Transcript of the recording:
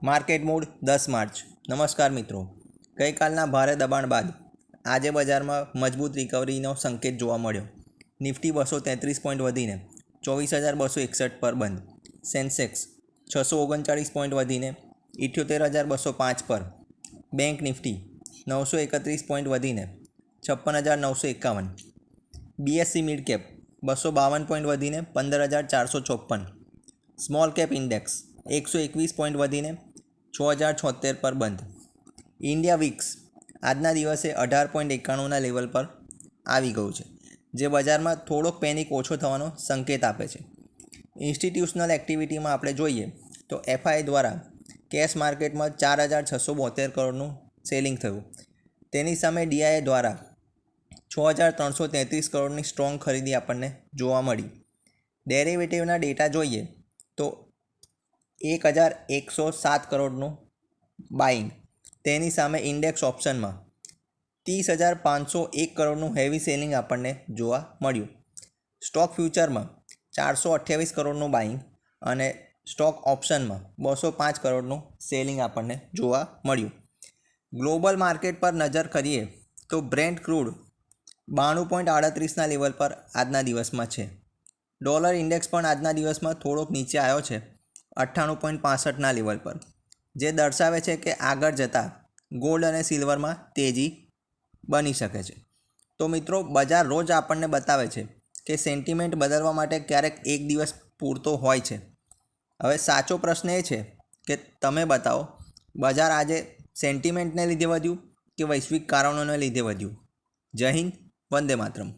Market mood 10 March. નમસ્કાર મિત્રો. ગઈકાલના ભારે દબાણ બાદ આજે બજારમાં મજબૂત રિકવરીનો સંકેત જોવા મળ્યો. નિફ્ટી 233 પોઈન્ટ વધીને 24,261 પર બંધ. સેન્સેક્સ 639 પોઈન્ટ વધીને 78,205 પર. બેંક નિફ્ટી 931 પોઈન્ટ વધીને 56,951. બીએસસી મિડ કેપ 252 પોઈન્ટ વધીને 15,454. સ્મોલ કેપ ઇન્ડેક્સ 121 પોઈન્ટ વધીને 6,076 પર બંધ. ઇન્ડિયા વિક્સ આજના દિવસે 18.91ના લેવલ પર આવી ગયું છે, જે બજારમાં થોડોક પેનિક ઓછો થવાનો સંકેત આપે છે. ઇન્સ્ટિટ્યુશનલ એક્ટિવિટીમાં આપણે જોઈએ તો એફઆઈ દ્વારા કેશ માર્કેટમાં 4,672 કરોડનું સેલિંગ થયું. તેની સામે ડીઆઈએ દ્વારા 6,333 કરોડની સ્ટ્રોંગ ખરીદી આપણને જોવા મળી. ડેરિવેટિવના ડેટા જોઈએ તો 1,107 કરોડનું બાઇંગ, તેની સામે ઇન્ડેક્સ ઓપ્શનમાં 30,501 કરોડનું હેવી સેલિંગ આપણને જોવા મળ્યું. સ્ટોક ફ્યુચરમાં 428 કરોડનું બાઇંગ અને સ્ટોક ઓપ્શનમાં 205 કરોડનું સેલિંગ આપણને જોવા મળ્યું. ગ્લોબલ માર્કેટ પર નજર કરીએ તો બ્રેન્ટ ક્રૂડ 92.38ના લેવલ પર આજના દિવસમાં છે. ડોલર ઇન્ડેક્સ પણ આજના દિવસમાં થોડોક નીચે આવ્યો છે 98.65ના લેવલ પર, જે દર્શાવે છે કે આગળ જતાં ગોલ્ડ અને સિલ્વરમાં તેજી બની શકે છે. તો મિત્રો, બજાર રોજ આપણને બતાવે છે કે સેન્ટિમેન્ટ બદલવા માટે ક્યારેક એક દિવસ પૂરતો હોય છે. હવે સાચો પ્રશ્ન એ છે કે તમે બતાવો, બજાર આજે સેન્ટિમેન્ટને લીધે વધ્યું કે વૈશ્વિક કારણોને લીધે વધ્યું? જય હિન્દ, વંદે માતરમ.